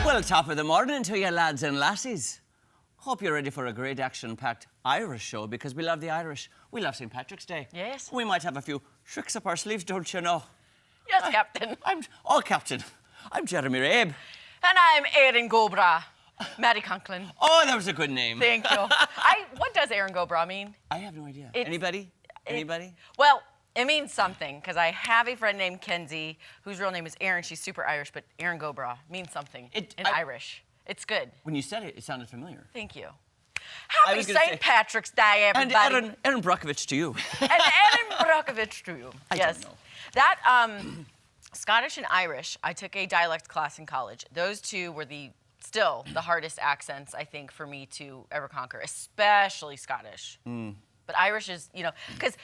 Well, top of the morning to you lads and lassies. Hope you're ready for a great action-packed Irish show because we love the Irish. We love St. Patrick's Day. Yes. We might have a few tricks up our sleeves, don't you know? Yes, Captain. Captain. I'm Jeremy Rabe. And I'm Erin Gobra. Maddie Conklin. Oh, that was a good name. Thank you. What does Erin Gobra mean? I have no idea. Anybody? Well, it means something, because I have a friend named Kenzie, whose real name is Erin. She's super Irish, but Erin Gobra means something in Irish. It's good. When you said it, it sounded familiar. Thank you. Happy St. Patrick's Day, everybody. And Erin Brockovich to you. And Erin Brockovich to you. Yes. Don't know. That, Scottish and Irish, I took a dialect class in college. Those two were still the hardest accents, I think, for me to ever conquer, especially Scottish. But Irish is, because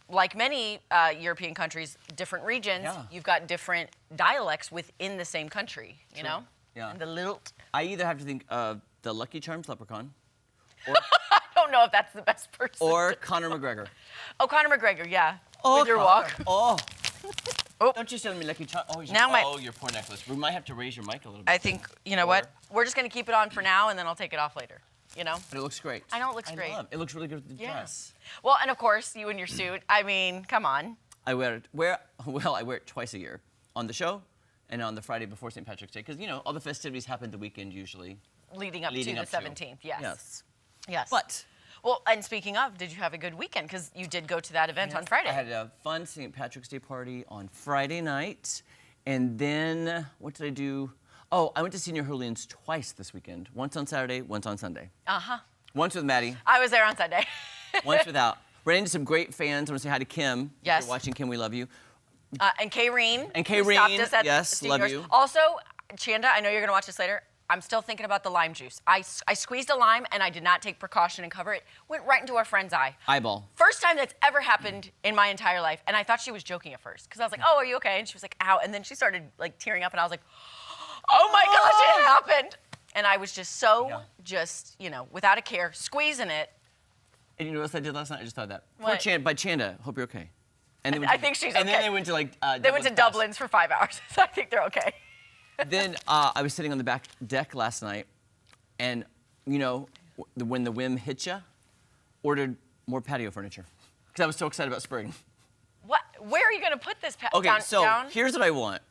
like many European countries, different regions, you've got different dialects within the same country, you know? Yeah. And the lilt. I either have to think of the Lucky Charms leprechaun, or I don't know if that's the best person. or Conor McGregor. Oh, Conor McGregor, yeah. Oh, with your walk. Oh. Oh. Don't you send me Lucky Charms. Oh, your poor necklace. We might have to raise your mic a little bit. I think, you know what? We're just going to keep it on for now, and then I'll take it off later. You know? But it looks great. I know it looks great. It looks really good with the dress. Well, and of course, you in your suit. I mean, come on. I wear it twice a year. On the show and on the Friday before St. Patrick's Day. Because, all the festivities happen the weekend usually. Leading up to the 17th, yes. Yes. But. Well, and speaking of, did you have a good weekend? Because you did go to that event on Friday. I had a fun St. Patrick's Day party on Friday night. And then, what did I do? Oh, I went to Senior Julian's twice this weekend. Once on Saturday, once on Sunday. Uh-huh. Once with Maddie. I was there on Sunday. Once without. Ran into some great fans. I want to say hi to Kim. Yes. If you're watching, Kim, we love you. And Kayreen. And Kayreen, stopped us at yes, love you. Also, Chanda, I know you're going to watch this later. I'm still thinking about the lime juice. I squeezed a lime, and I did not take precaution and cover it. Went right into our friend's eye. Eyeball. First time that's ever happened in my entire life. And I thought she was joking at first. Because I was like, oh, are you okay? And she was like, ow. And then she started, tearing up, and I was like, oh, my gosh, it happened. And I was just without a care, squeezing it. And you know what else I did last night? I just thought that. What? By Chanda, hope you're okay. And I think she's okay. And then they went to they went to Dublin's for 5 hours, so I think they're okay. Then I was sitting on the back deck last night, and when the whim hit ya, ordered more patio furniture because I was so excited about spring. What? Where are you gonna put this? Okay, down? Here's what I want.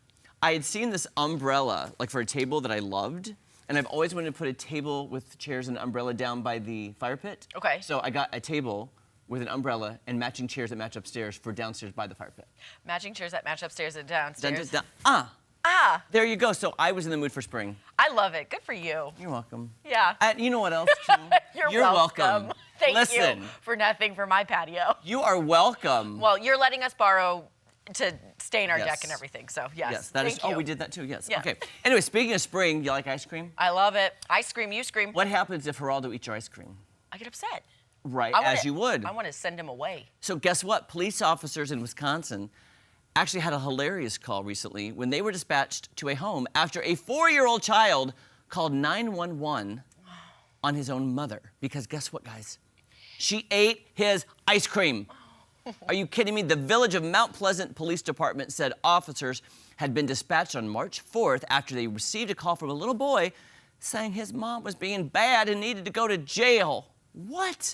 I had seen this umbrella for a table that I loved, and I've always wanted to put a table with chairs and an umbrella down by the fire pit. Okay. So I got a table with an umbrella and matching chairs that match upstairs for downstairs by the fire pit. Matching chairs that match upstairs and downstairs. There you go. So I was in the mood for spring. I love it. Good for you. You're welcome. Yeah. And you know what else, too? You're welcome. Thank you for nothing for my patio. You are welcome. Well, you're letting us borrow to stain our deck and everything, so yes. Yes, that is. Oh, we did that too, yes. Yeah. Okay. Anyway, speaking of spring, you like ice cream? I love it. I scream, you scream. What happens if Geraldo eats your ice cream? I get upset. Right, as you would. I want to send him away. So guess what? Police officers in Wisconsin actually had a hilarious call recently when they were dispatched to a home after a 4-year-old child called 911 on his own mother. Because guess what, guys? She ate his ice cream. Are you kidding me? The Village of Mount Pleasant Police Department said officers had been dispatched on March 4th after they received a call from a little boy saying his mom was being bad and needed to go to jail. What?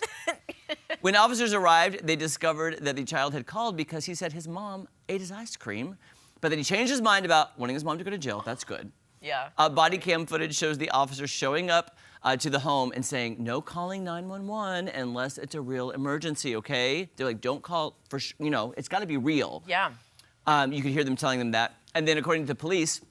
When officers arrived, they discovered that the child had called because he said his mom ate his ice cream, but then he changed his mind about wanting his mom to go to jail. That's good. Yeah. Body cam footage shows the officers showing up to the home and saying, no calling 911 unless it's a real emergency, okay? They're like, don't call for, it's got to be real. Yeah. You could hear them telling them that. And then according to the police,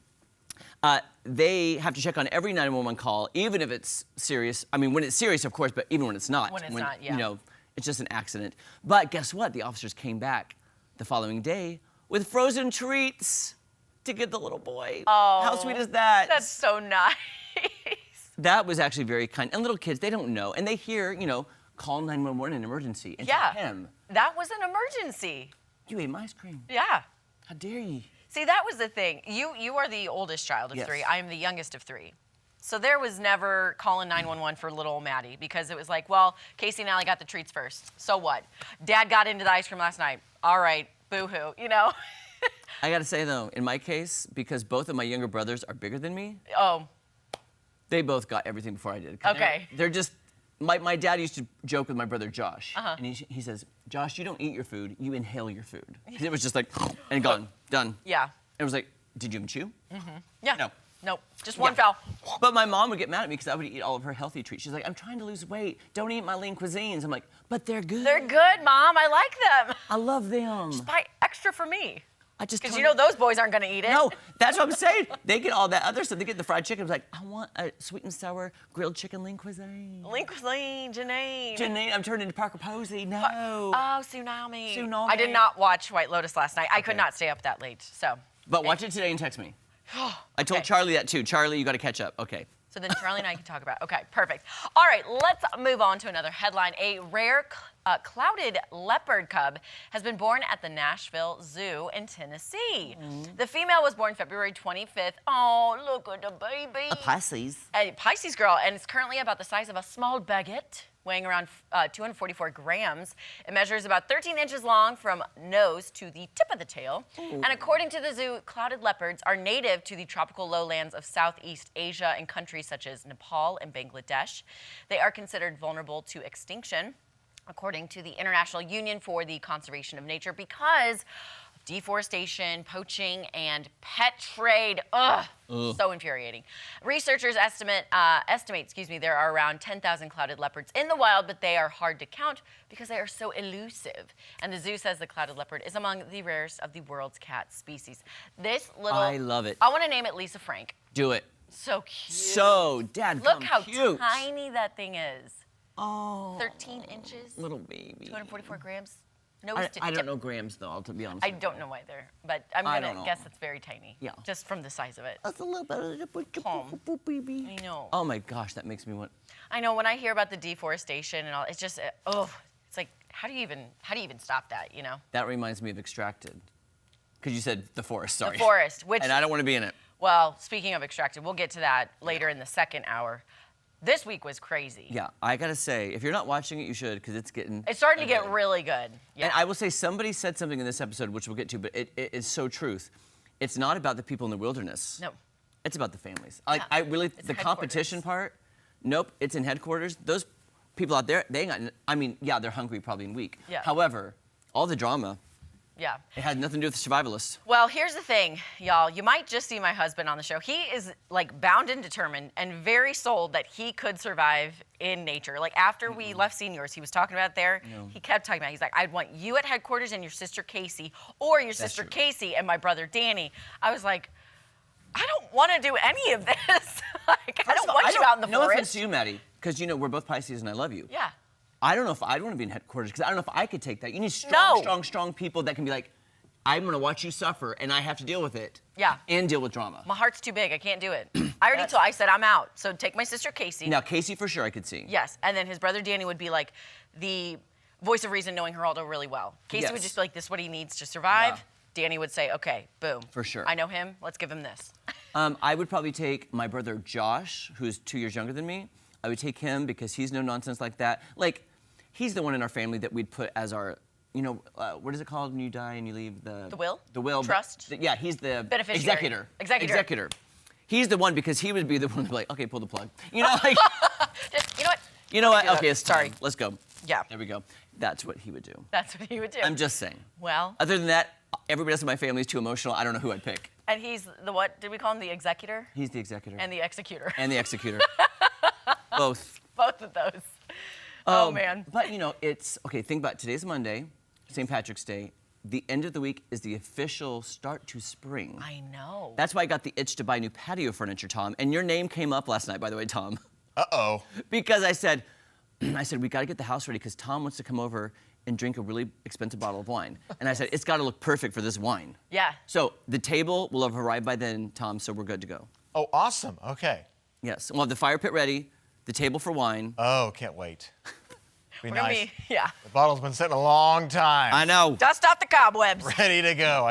they have to check on every 911 call, even if it's serious. I mean, when it's serious, of course, but even when it's not. When it's not, yeah. It's just an accident. But guess what? The officers came back the following day with frozen treats to give the little boy. Oh. How sweet is that? That's so nice. That was actually very kind. And little kids, they don't know. And they hear, call 911 in an emergency. And to him, that was an emergency. You ate my ice cream. Yeah. How dare you? See, that was the thing. You are the oldest child of 3. I am the youngest of 3. So there was never calling 911 for little old Maddie because it was like, well, Casey and Allie got the treats first. So what? Dad got into the ice cream last night. All right, boo-hoo, I gotta say though, in my case, because both of my younger brothers are bigger than me, Oh. They both got everything before I did. 'Cause Okay. They're just, my dad used to joke with my brother Josh. And he says, Josh, you don't eat your food, you inhale your food. 'Cause it was just like, and gone, done. Yeah. It was like, did you even chew? Yeah. No. Nope. Just one Yeah. foul. But my mom would get mad at me because I would eat all of her healthy treats. She's like, I'm trying to lose weight. Don't eat my lean cuisines. I'm like, but they're good. They're good, Mom. I like them. I love them. Buy extra for me. I just Because don't- you know those boys aren't going to eat it. No, that's what I'm saying. They get all that other stuff. They get the fried chicken. It's like, I want a sweet and sour grilled chicken lean cuisine. Lean cuisine, Janine. Janine, I'm turning into Parker Posey. No. Oh, Tsunami. Tsunami. I did not watch White Lotus last night. I could not stay up that late. So. But watch it today and text me. I told Okay. Charlie that too. Charlie, you got to catch up. Okay. So then Charlie and I can talk about. Okay, perfect. All right, let's move on to another headline. A rare clouded leopard cub has been born at the Nashville Zoo in Tennessee. The female was born February 25th. Oh, look at the baby. A Pisces. A Pisces girl, and it's currently about the size of a small baguette, weighing around 244 grams. It measures about 13 inches long from nose to the tip of the tail. And according to the zoo, clouded leopards are native to the tropical lowlands of Southeast Asia and countries such as Nepal and Bangladesh. They are considered vulnerable to extinction, according to the International Union for the Conservation of Nature, because of deforestation, poaching, and pet trade. Ugh. So infuriating. Researchers estimate, there are around 10,000 clouded leopards in the wild, but they are hard to count because they are so elusive. And the zoo says the clouded leopard is among the rarest of the world's cat species. This little... I love it. I want to name it Lisa Frank. Do it. So cute. So, Dad, Look how cute. tiny that thing is. Oh. 13 inches, Little baby. 244 grams. Nose I to don't tip. know grams though, to be honest. I don't know either, but I'm I gonna don't know. guess it's very tiny. Yeah. Just from the size of it. That's a little bit Palm. baby. I know. Oh my gosh, that makes me want. I know when I hear about the deforestation and all, it's just it's like how do you even stop that? You know? That reminds me of Extracted. Because you said the forest, sorry. The forest, which And I don't want to be in it. well, speaking of Extracted, we'll get to that later in the second hour. This week was crazy. Yeah, I gotta say, if you're not watching it, you should, because it's getting. It's starting to get really good. Yeah. And I will say, somebody said something in this episode, which we'll get to, but it is so truth. It's not about the people in the wilderness. No. It's about the families. Like, Yeah. I really, It's the headquarters. competition part, nope, it's in headquarters. Those people out there, they ain't got, I mean, yeah, they're hungry probably and weak. Yeah. However, all the drama, Yeah. it had nothing to do with the survivalists. Well, here's the thing, y'all. You might just see my husband on the show. He is like bound and determined and very sold that he could survive in nature. Like after we left Seniors, he was talking about it there. He kept talking about it. He's like, I'd want you at headquarters and your sister Casey, or your sister true. Casey and my brother Danny. I was like, I don't want to do any of this. Like, I don't want you out in the No offense forest. to you, Maddie, because you know we're both Pisces and I love you. Yeah. I don't know if I'd want to be in headquarters because I don't know if I could take that. You need strong, No. strong people that can be like, I'm going to watch you suffer and I have to deal with it. Yeah. And deal with drama. My heart's too big. I can't do it. I said I'm out. So take my sister Casey. Now, Casey for sure I could see. Yes, and then his brother Danny would be like the voice of reason, knowing Geraldo really well. Casey would Yes. just be like, this is what he needs to survive. Yeah. Danny would say, okay, boom. For sure. I know him, let's give him this. I would probably take my brother Josh, who's 2 years younger than me. I would take him because he's no nonsense like that. Like, he's the one in our family that we'd put as our, you know, what is it called when you die and you leave the... The will? The will. Trust? Yeah, he's the... Beneficiary. Executor. He's the one because he would be the one to be like, okay, pull the plug. You know, like... Just, you know what? You know Let me what? do Okay, that. it's time. Sorry. Let's go. Yeah. There we go. That's what he would do. That's what he would do. I'm just saying. Well, Other than that, everybody else in my family is too emotional. I don't know who I'd pick. and he's the what? Did we call him the executor? He's the executor. And the executor. And the executor. Both. Both of those. Oh, man. But, you know, it's... Okay, think about it. Today's Monday, St. Patrick's Day. The end of the week is the official start to spring. I know. That's why I got the itch to buy new patio furniture, Tom. And your name came up last night, by the way, Tom. Uh-oh. Because I said, we got to get the house ready because Tom wants to come over and drink a really expensive bottle of wine. And I said, it's got to look perfect for this wine. Yeah. So the table will have arrived by then, Tom, so we're good to go. Oh, awesome. Okay. Yes, we'll have the fire pit ready, the table for wine. Oh, can't wait. Be We're gonna nice. be, yeah. The bottle's been sitting a long time. I know. Dust off the cobwebs. Ready to go.